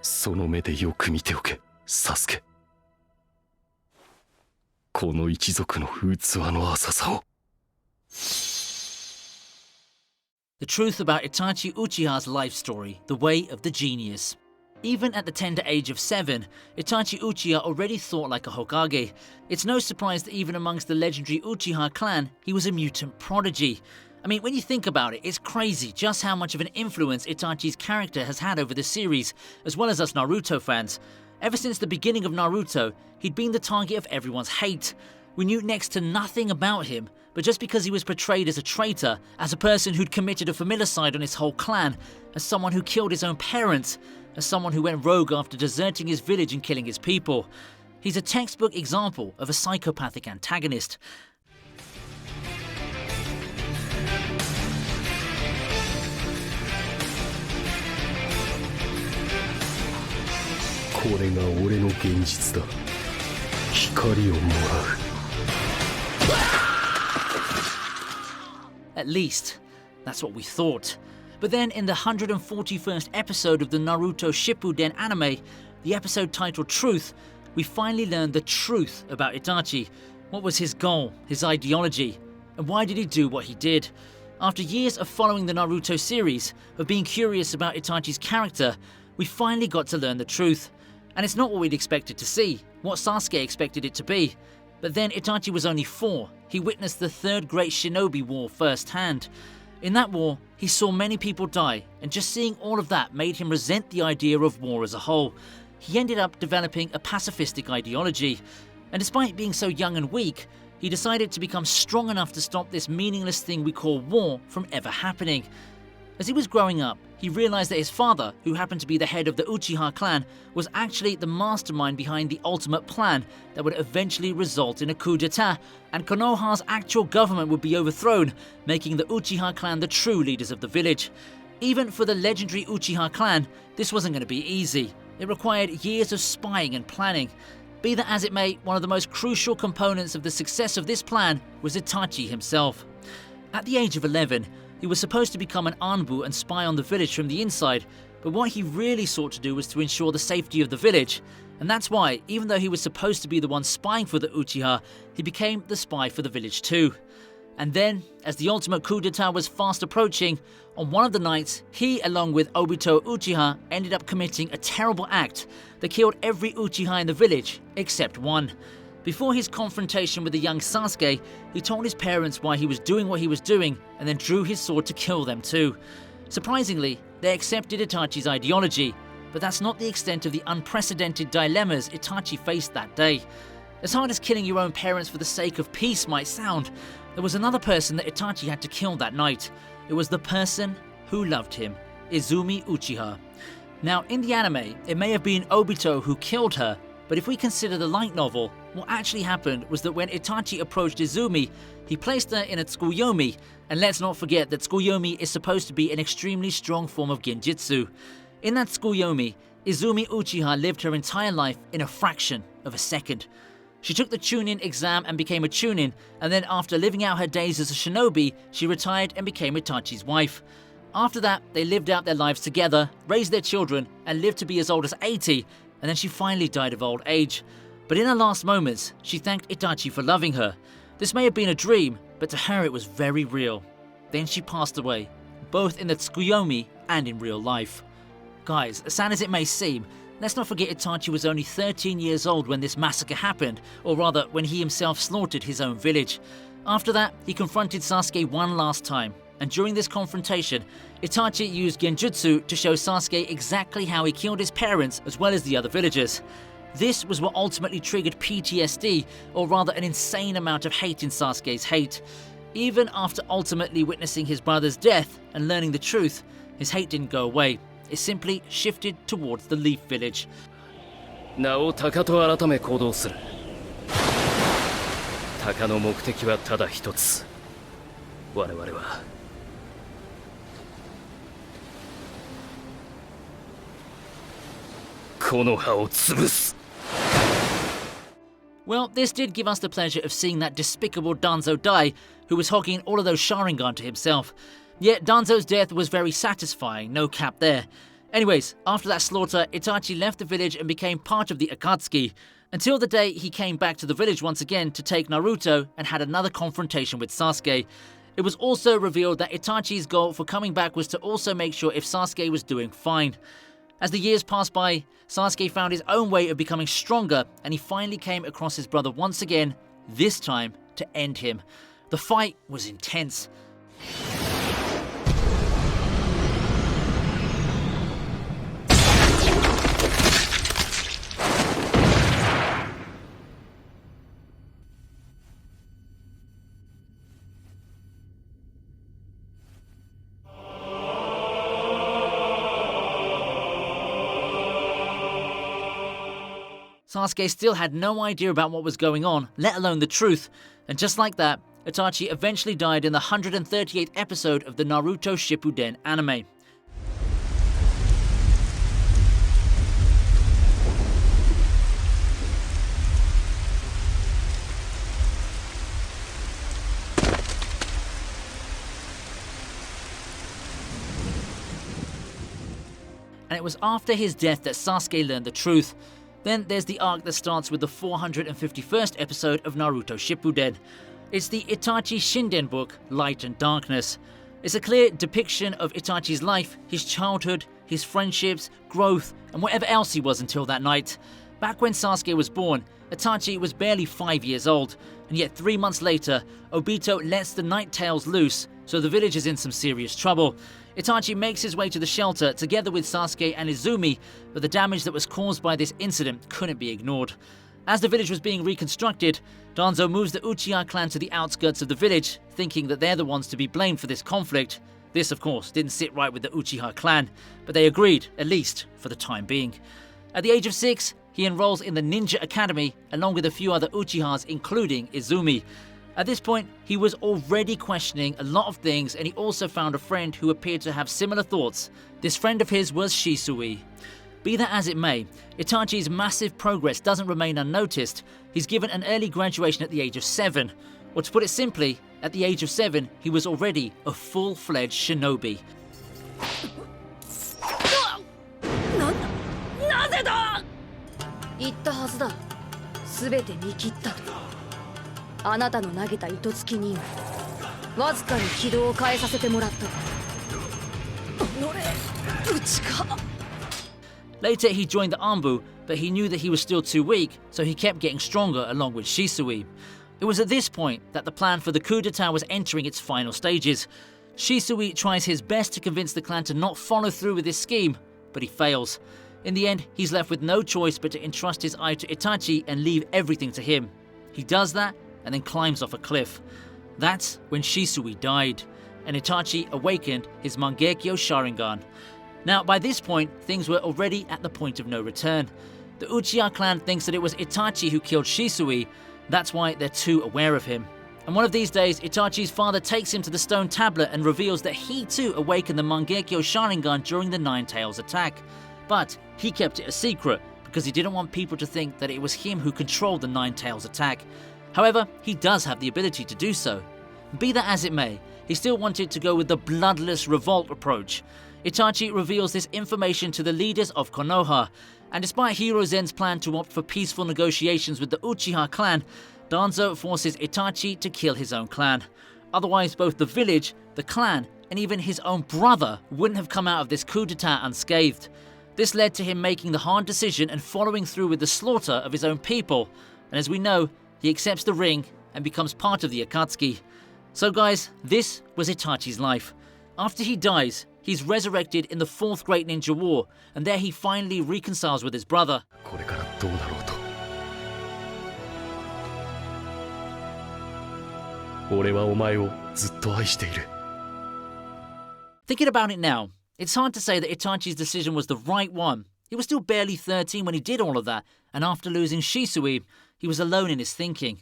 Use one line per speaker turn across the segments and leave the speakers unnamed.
その目でよく見ておけ、サスケ。この一族の器の浅さを。
The truth about Itachi Uchiha's life story, the way of the genius. Even at the tender age of 7, Itachi Uchiha already thought like a Hokage. It's no surprise that even amongst the legendary Uchiha clan, he was a mutant prodigy. I mean, when you think about it, it's crazy just how much of an influence Itachi's character has had over the series, as well as us Naruto fans. Ever since the beginning of Naruto, he'd been the target of everyone's hate. We knew next to nothing about him, but just because he was portrayed as a traitor, as a person who'd committed a familicide on his whole clan, as someone who killed his own parents, as someone who went rogue after deserting his village and killing his people. He's a textbook example of a psychopathic antagonist.
これが俺の現実だ。光をもらう。
At least, that's what we thought. But then in the 141st episode of the Naruto Shippuden anime, the episode titled Truth, we finally learned the truth about Itachi. What was his goal, his ideology, and why did he do what he did? After years of following the Naruto series, of being curious about Itachi's character, we finally got to learn the truth. And it's not what we'd expected to see, what Sasuke expected it to be. But then Itachi was only 4. He witnessed the Third Great Shinobi War firsthand. In that war, he saw many people die, and just seeing all of that made him resent the idea of war as a whole. He ended up developing a pacifistic ideology. And despite being so young and weak, he decided to become strong enough to stop this meaningless thing we call war from ever happening. As he was growing up, he realized that his father, who happened to be the head of the Uchiha clan, was actually the mastermind behind the ultimate plan that would eventually result in a coup d'etat, and Konoha's actual government would be overthrown, making the Uchiha clan the true leaders of the village. Even for the legendary Uchiha clan, this wasn't going to be easy. It required years of spying and planning. Be that as it may, one of the most crucial components of the success of this plan was Itachi himself. At the age of 11, he was supposed to become an Anbu and spy on the village from the inside, but what he really sought to do was to ensure the safety of the village. And that's why, even though he was supposed to be the one spying for the Uchiha, he became the spy for the village too. And then, as the ultimate coup d'etat was fast approaching, on one of the nights, he, along with Obito Uchiha, ended up committing a terrible act that killed every Uchiha in the village, except one. Before his confrontation with the young Sasuke, he told his parents why he was doing what he was doing and then drew his sword to kill them too. Surprisingly, they accepted Itachi's ideology, but that's not the extent of the unprecedented dilemmas Itachi faced that day. As hard as killing your own parents for the sake of peace might sound, there was another person that Itachi had to kill that night. It was the person who loved him, Izumi Uchiha. Now, in the anime, it may have been Obito who killed her, but if we consider the light novel, what actually happened was that when Itachi approached Izumi, he placed her in a Tsukuyomi, and let's not forget that Tsukuyomi is supposed to be an extremely strong form of Genjutsu. In that Tsukuyomi, Izumi Uchiha lived her entire life in a fraction of a second. She took the Chunin exam and became a Chunin, and then after living out her days as a shinobi, she retired and became Itachi's wife. After that, they lived out their lives together, raised their children, and lived to be as old as 80, and then she finally died of old age. But in her last moments, she thanked Itachi for loving her. This may have been a dream, but to her it was very real. Then she passed away, both in the Tsukuyomi and in real life. Guys, as sad as it may seem, let's not forget Itachi was only 13 years old when this massacre happened, or rather when he himself slaughtered his own village. After that, he confronted Sasuke one last time, and during this confrontation, Itachi used Genjutsu to show Sasuke exactly how he killed his parents as well as the other villagers. This was what ultimately triggered PTSD, or rather an insane amount of hate in Sasuke's hate. Even after ultimately witnessing his brother's death and learning the truth, his hate didn't go away. It simply shifted towards the Leaf Village.
名を鷹と改め行動する。鷹の目的はただ一つ。我々はこの葉を潰す。
Well, this did give us the pleasure of seeing that despicable Danzo die, who was hogging all of those Sharingan to himself. Yet Danzo's death was very satisfying, no cap there. Anyways, after that slaughter, Itachi left the village and became part of the Akatsuki, until the day he came back to the village once again to take Naruto and had another confrontation with Sasuke. It was also revealed that Itachi's goal for coming back was to also make sure if Sasuke was doing fine. As the years passed by, Sasuke found his own way of becoming stronger, and he finally came across his brother once again, this time to end him. The fight was intense. Sasuke still had no idea about what was going on, let alone the truth, and just like that, Itachi eventually died in the 138th episode of the Naruto Shippuden anime. And it was after his death that Sasuke learned the truth. Then there's the arc that starts with the 451st episode of Naruto Shippuden. It's the Itachi Shinden book, Light and Darkness. It's a clear depiction of Itachi's life, his childhood, his friendships, growth, and whatever else he was until that night. Back when Sasuke was born, Itachi was barely 5 years old, and yet 3 months later, Obito lets the Night Tails loose, so the village is in some serious trouble. Itachi makes his way to the shelter together with Sasuke and Izumi, but the damage that was caused by this incident couldn't be ignored. As the village was being reconstructed, Danzo moves the Uchiha clan to the outskirts of the village, thinking that they're the ones to be blamed for this conflict. This, of course, didn't sit right with the Uchiha clan, but they agreed, at least for the time being. At the age of 6, he enrolls in the Ninja Academy, along with a few other Uchihas, including Izumi. At this point, he was already questioning a lot of things, and he also found a friend who appeared to have similar thoughts. This friend of his was Shisui. Be that as it may, Itachi's massive progress doesn't remain unnoticed. He's given an early graduation at the age of 7. Or to put it simply, at the age of 7, he was already a full-fledged shinobi.
言ったはずだ。すべて見切ったと。あなたの投げた糸付きにわずかに軌道を変えさせてもらった。Uchiha.
Later, he joined the Anbu, but he knew that he was still too weak, so he kept getting stronger along with Shisui. It was at this point that the plan for the coup d'etat was entering its final stages. Shisui tries his best to convince the clan to not follow through with this scheme, but he fails. In the end, he's left with no choice but to entrust his eye to Itachi and leave everything to him. He does that and then climbs off a cliff. That's when Shisui died, and Itachi awakened his Mangekyo Sharingan. Now, by this point, things were already at the point of no return. The Uchiha clan thinks that it was Itachi who killed Shisui. That's why they're too aware of him. And one of these days, Itachi's father takes him to the stone tablet and reveals that he too awakened the Mangekyo Sharingan during the Nine Tails attack. But he kept it a secret because he didn't want people to think that it was him who controlled the Nine Tails attack. However, he does have the ability to do so. Be that as it may, he still wanted to go with the bloodless revolt approach. Itachi reveals this information to the leaders of Konoha, and despite Hiruzen's plan to opt for peaceful negotiations with the Uchiha clan, Danzo forces Itachi to kill his own clan. Otherwise, both the village, the clan, and even his own brother wouldn't have come out of this coup d'etat unscathed. This led to him making the hard decision and following through with the slaughter of his own people, and as we know, he accepts the ring and becomes part of the Akatsuki. So guys, this was Itachi's life. After he dies, he's resurrected in the 4th Great Ninja War, and there he finally reconciles with his brother. Thinking about it now, it's hard to say that Itachi's decision was the right one. He was still barely 13 when he did all of that, and after losing Shisui, he was alone in his thinking.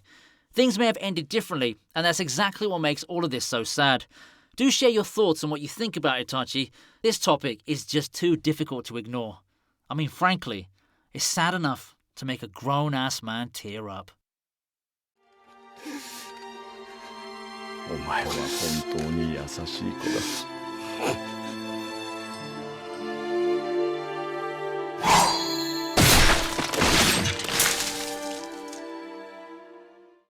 Things may have ended differently, and that's exactly what makes all of this so sad. Do share your thoughts on what you think about Itachi. This topic is just too difficult to ignore. I mean, frankly, it's sad enough to make a grown-ass man tear up.
お前は本当に優しい子だ。